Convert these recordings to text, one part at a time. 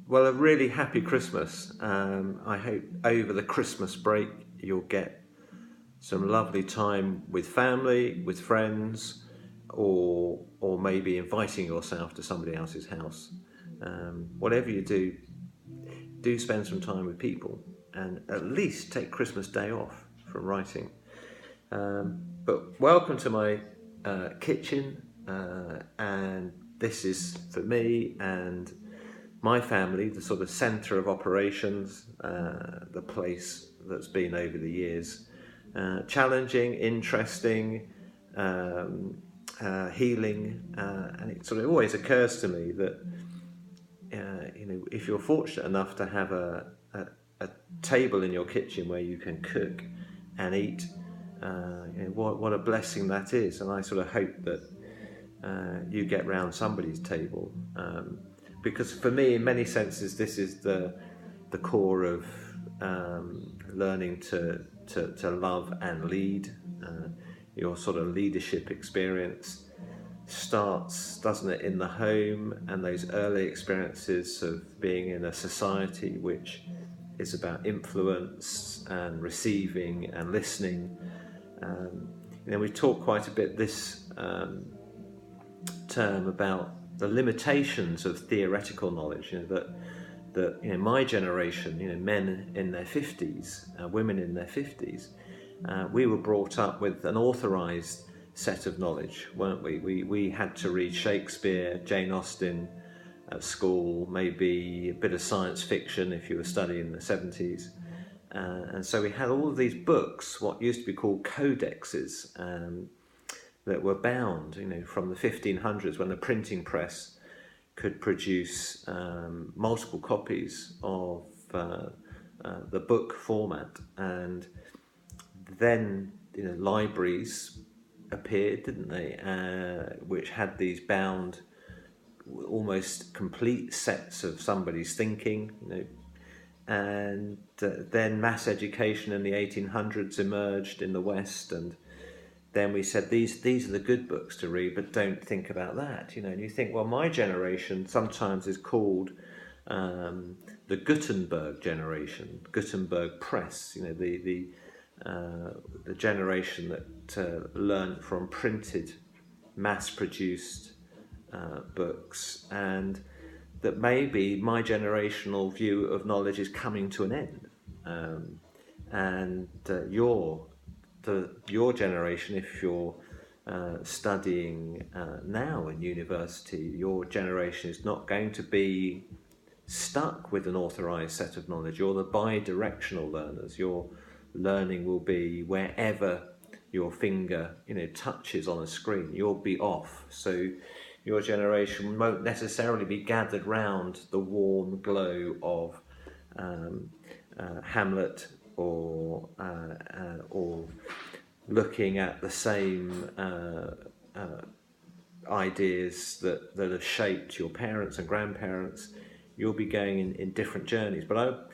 Well, a really happy Christmas. I hope over the Christmas break you'll get some lovely time with family, with friends, or maybe inviting yourself to somebody else's house. Whatever you do spend some time with people, and at least take Christmas Day off from writing. But welcome to my kitchen, and this is for me and my family, the sort of centre of operations, the place that's been over the years challenging, interesting, healing, and it sort of always occurs to me that if you're fortunate enough to have a table in your kitchen where you can cook and eat, what a blessing that is. And I sort of hope that you get round somebody's table, because for me, in many senses, this is the core of learning to love and lead. Your sort of leadership experience starts, doesn't it, in the home, and those early experiences of being in a society which is about influence and receiving and listening. We've talked quite a bit this term about the limitations of theoretical knowledge. That my generation, men in their 50s, women in their 50s, we were brought up with an authorised set of knowledge, weren't we? We had to read Shakespeare, Jane Austen at school, maybe a bit of science fiction if you were studying in the 70s. And so we had all of these books, what used to be called codexes, that were bound, from the 1500s, when the printing press could produce multiple copies of the book format. And then libraries appeared, didn't they, which had these bound, almost complete sets of somebody's thinking, and then mass education in the 1800s emerged in the West, and then we said these are the good books to read, but don't think about that, and you think, well, my generation sometimes is called the Gutenberg generation, Gutenberg press, the generation that learned from printed, mass-produced books, and that maybe my generational view of knowledge is coming to an end, and your generation, if you're studying now in university, your generation is not going to be stuck with an authorised set of knowledge. You're the bi-directional learners. Your learning will be wherever your finger touches on a screen. You'll be off. So your generation won't necessarily be gathered round the warm glow of Hamlet, or looking at the same ideas that have shaped your parents and grandparents. You'll be going in different journeys. But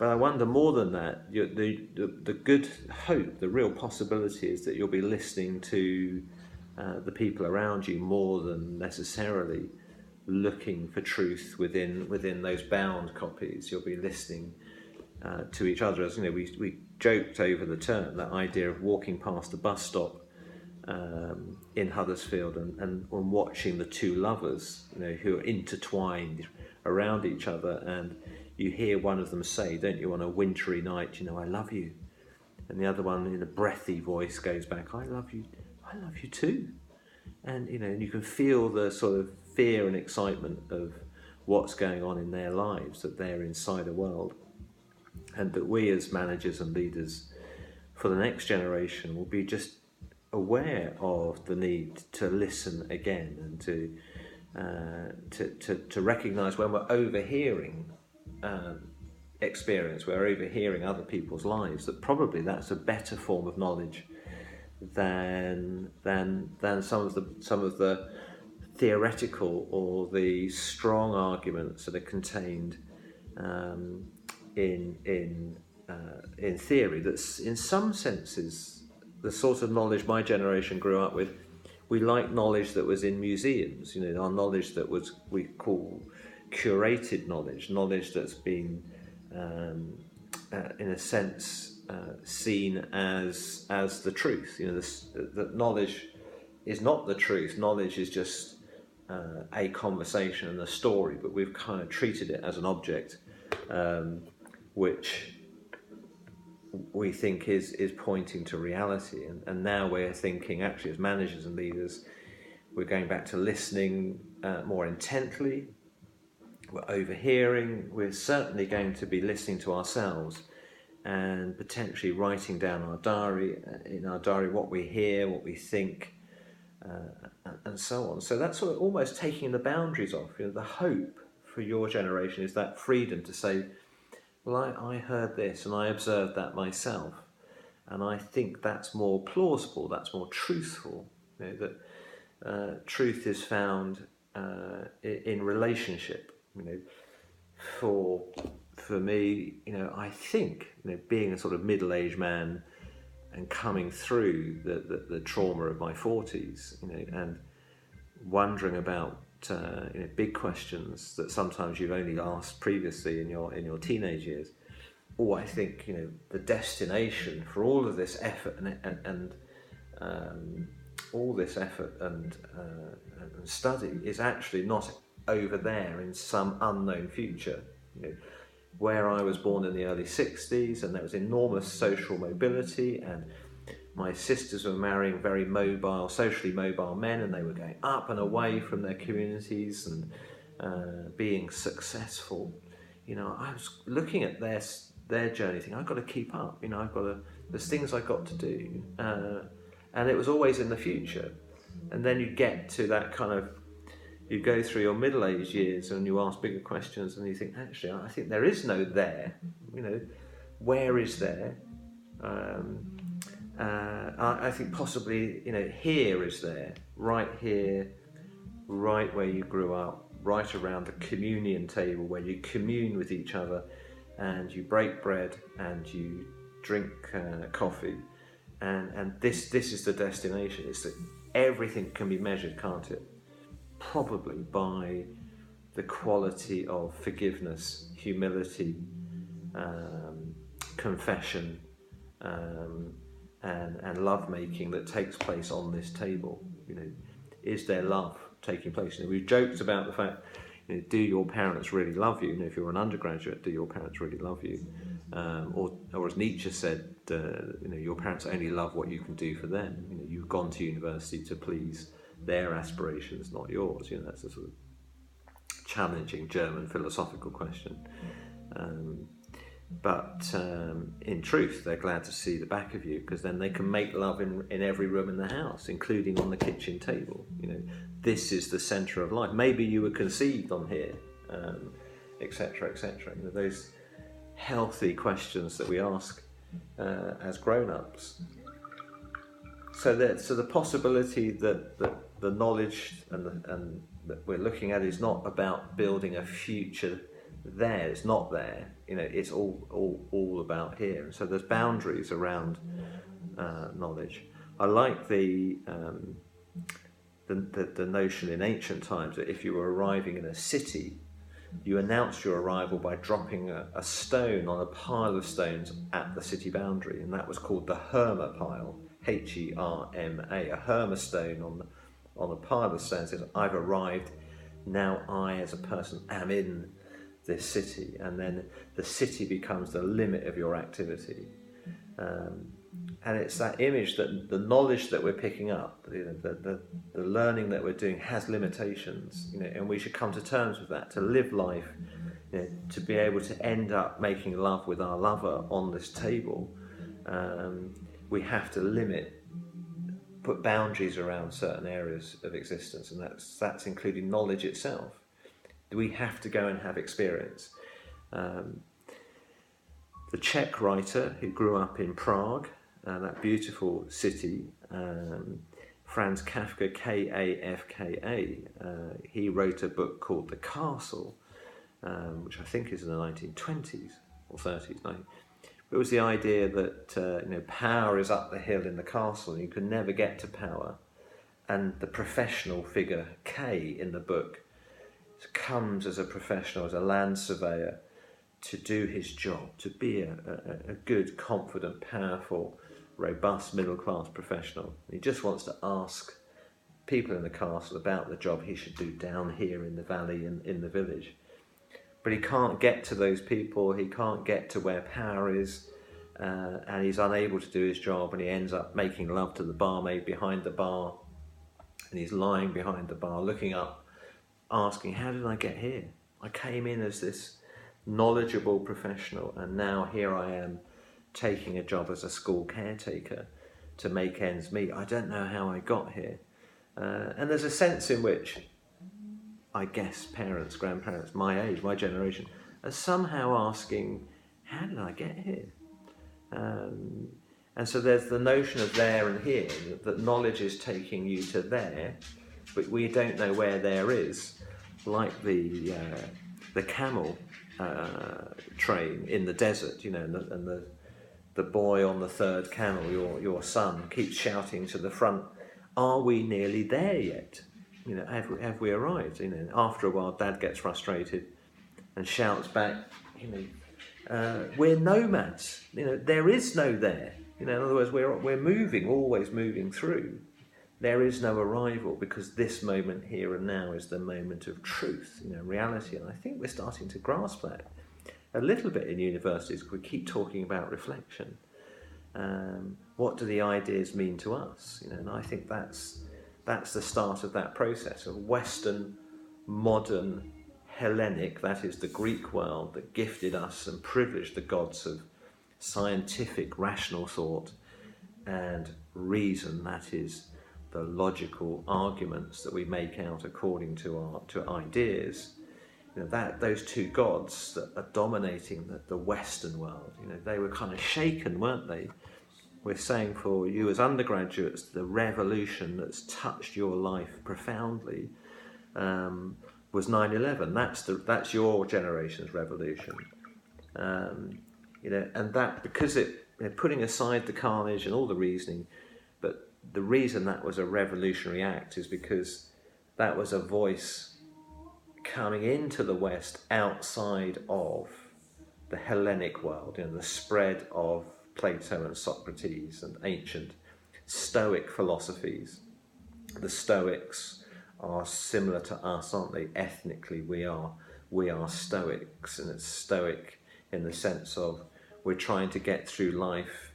I wonder, more than that, the good hope, the real possibility is that you'll be listening to the people around you more than necessarily looking for truth within those bound copies. You'll be listening to each other. As we joked over the term, that idea of walking past a bus stop in Huddersfield and watching the two lovers, who are intertwined around each other, and you hear one of them say, don't you, on a wintry night, I love you, and the other one in a breathy voice goes back, I love you too. And you can feel the sort of fear and excitement of what's going on in their lives, that they're inside a world, and that we as managers and leaders for the next generation will be just aware of the need to listen again, and to recognise when we're overhearing experience, we're overhearing other people's lives, that probably that's a better form of knowledge than some of the theoretical or the strong arguments that are contained in theory. That's in some senses the sort of knowledge my generation grew up with. We like knowledge that was in museums, our knowledge that was, we call curated knowledge that's been, in a sense, seen as the truth. That knowledge is not the truth. Knowledge is just a conversation and a story, but we've kind of treated it as an object, which we think is pointing to reality. And now we're thinking, actually, as managers and leaders, we're going back to listening more intently. We're overhearing. We're certainly going to be listening to ourselves and potentially writing down in our diary what we hear, what we think, and so on. So that's sort of almost taking the boundaries off. The hope for your generation is that freedom to say, well, I heard this and I observed that myself, and I think that's more plausible, that's more truthful. That truth is found in relationship. For me, I think, being a sort of middle-aged man and coming through the trauma of my 40s, and wondering about big questions that sometimes you've only asked previously in your teenage years. I think the destination for all of this effort and all this effort and study is actually not over there in some unknown future. Where I was born in the early 60s, and there was enormous social mobility, and my sisters were marrying very socially mobile men, and they were going up and away from their communities and being successful. I was looking at their journey, thinking, I've got to keep up. There's things I've got to do, and it was always in the future. And then you get to that kind of, you go through your middle-aged years and you ask bigger questions, and you think, actually, I think there is no there. Where is there? I think possibly, here is there, right here, right where you grew up, right around the communion table where you commune with each other and you break bread and you drink coffee, and this is the destination. It's that everything can be measured, can't it? Probably by the quality of forgiveness, humility, confession, and love making that takes place on this table. Is there love taking place? We've joked about the fact, do your parents really love you? If you're an undergraduate, do your parents really love you? Or as Nietzsche said, your parents only love what you can do for them. You've gone to university to please their aspirations, not yours. That's a sort of challenging German philosophical question. But in truth, they're glad to see the back of you, because then they can make love in every room in the house, including on the kitchen table. This is the centre of life. Maybe you were conceived on here, etc., etc. Those healthy questions that we ask as grown-ups. So the possibility that the knowledge and that we're looking at is not about building a future there. It's not there. It's all about here. And so there's boundaries around knowledge. I like the notion in ancient times that if you were arriving in a city, you announced your arrival by dropping a stone on a pile of stones at the city boundary, and that was called the Herma pile, Herma, a Herma stone on a pile of stones says, I've arrived, now I as a person am in this city, and then the city becomes the limit of your activity. And it's that image that the knowledge that we're picking up, the learning that we're doing has limitations, and we should come to terms with that, to live life, to be able to end up making love with our lover on this table. We have to put boundaries around certain areas of existence, and that's including knowledge itself. We have to go and have experience. The Czech writer who grew up in Prague, that beautiful city, Franz Kafka, Kafka, he wrote a book called The Castle, which I think is in the 1920s or 30s. It was the idea that power is up the hill in the castle, and you can never get to power. And the professional figure K in the book comes as a professional, as a land surveyor, to do his job, to be a good, confident, powerful, robust middle-class professional. He just wants to ask people in the castle about the job he should do down here in the valley and in the village. But he can't get to those people, he can't get to where power is, and he's unable to do his job, and he ends up making love to the barmaid behind the bar, and he's lying behind the bar, looking up, asking, how did I get here? I came in as this knowledgeable professional, and now here I am taking a job as a school caretaker to make ends meet. I don't know how I got here. And there's a sense in which, I guess, parents, grandparents, my age, my generation, are somehow asking, how did I get here? And so there's the notion of there and here, that knowledge is taking you to there, but we don't know where there is, like the camel train in the desert, and the boy on the third camel, your son, keeps shouting to the front, are we nearly there yet? Have we arrived? After a while, Dad gets frustrated and shouts back, we're nomads. There is no there. In other words, we're moving, always moving through. There is no arrival, because this moment here and now is the moment of truth, reality. And I think we're starting to grasp that a little bit in universities. We keep talking about reflection. What do the ideas mean to us? And I think that's the start of that process of Western, modern, Hellenic, that is the Greek world that gifted us and privileged the gods of scientific, rational thought and reason, that is the logical arguments that we make out according to ideas. Those two gods that are dominating the Western world, they were kind of shaken, weren't they? We're saying for you as undergraduates, the revolution that's touched your life profoundly was 9/11. That's your generation's revolution, and that because putting aside the carnage and all the reasoning, but the reason that was a revolutionary act is because that was a voice coming into the West outside of the Hellenic world, the spread of Plato and Socrates and ancient Stoic philosophies. The Stoics are similar to us, aren't they? Ethnically, we are Stoics, and it's Stoic in the sense of we're trying to get through life,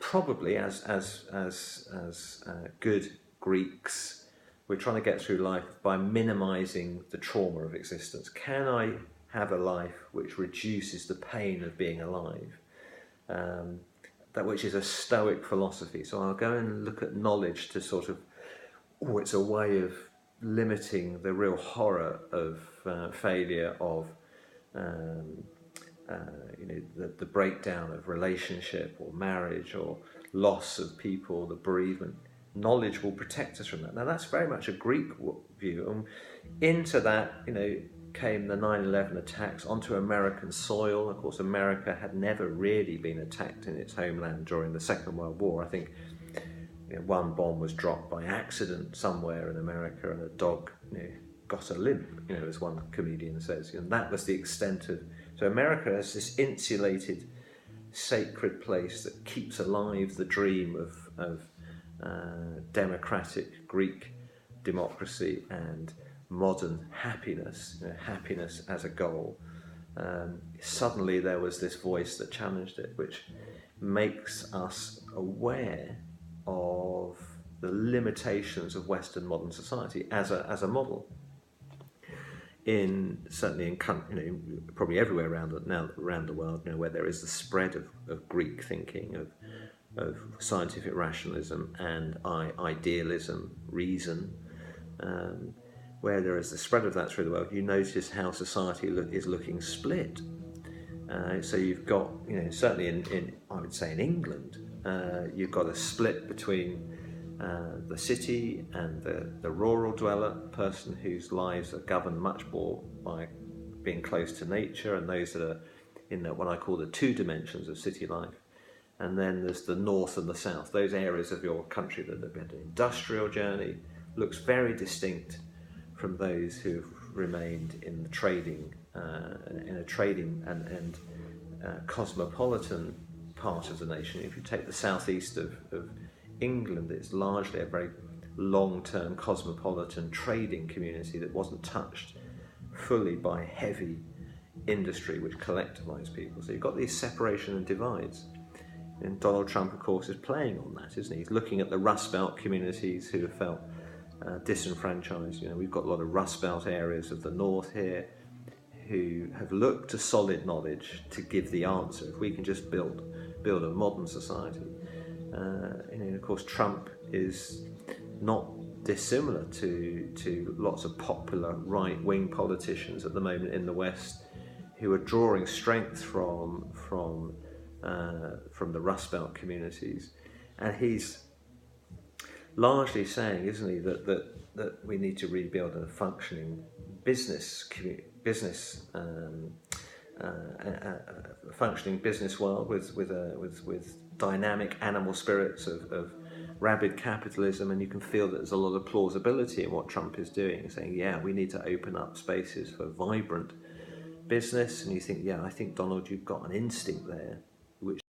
probably as good Greeks. We're trying to get through life by minimizing the trauma of existence. Can I have a life which reduces the pain of being alive? That which is a Stoic philosophy. So I'll go and look at knowledge to sort of, it's a way of limiting the real horror of failure, of the breakdown of relationship or marriage or loss of people, the bereavement. Knowledge will protect us from that. Now that's very much a Greek view, and into that came the 9/11 attacks onto American soil. Of course, America had never really been attacked in its homeland during the Second World War. I think one bomb was dropped by accident somewhere in America, and a dog got a limp, as one comedian says. And that was the extent of. So America is this insulated, sacred place that keeps alive the dream of democratic Greek democracy and modern happiness, happiness as a goal. Suddenly there was this voice that challenged it, which makes us aware of the limitations of Western modern society as a model. Certainly in probably everywhere around the world, where there is the spread of Greek thinking, of scientific rationalism and idealism, reason, where there is the spread of that through the world, you notice how society is looking split. So you've got, certainly in I would say in England, you've got a split between the city and the rural dweller, person whose lives are governed much more by being close to nature, and those that are in what I call the two dimensions of city life. And then there's the north and the south, those areas of your country that have been an industrial journey, looks very distinct from those who have remained in the trading, and cosmopolitan part of the nation. If you take the southeast of England, it's largely a very long-term cosmopolitan trading community that wasn't touched fully by heavy industry which collectivized people. So you've got these separation and divides. And Donald Trump, of course, is playing on that, isn't he? He's looking at the Rust Belt communities who have felt disenfranchised. We've got a lot of Rust Belt areas of the north here who have looked to solid knowledge to give the answer. If we can just build a modern society. Of course, Trump is not dissimilar to lots of popular right-wing politicians at the moment in the West who are drawing strength from the Rust Belt communities, and he's largely saying, isn't he, that we need to rebuild a functioning functioning business world with dynamic animal spirits of rabid capitalism, and you can feel that there's a lot of plausibility in what Trump is doing, saying, yeah, we need to open up spaces for vibrant business. And you think, yeah, I think, Donald, you've got an instinct there which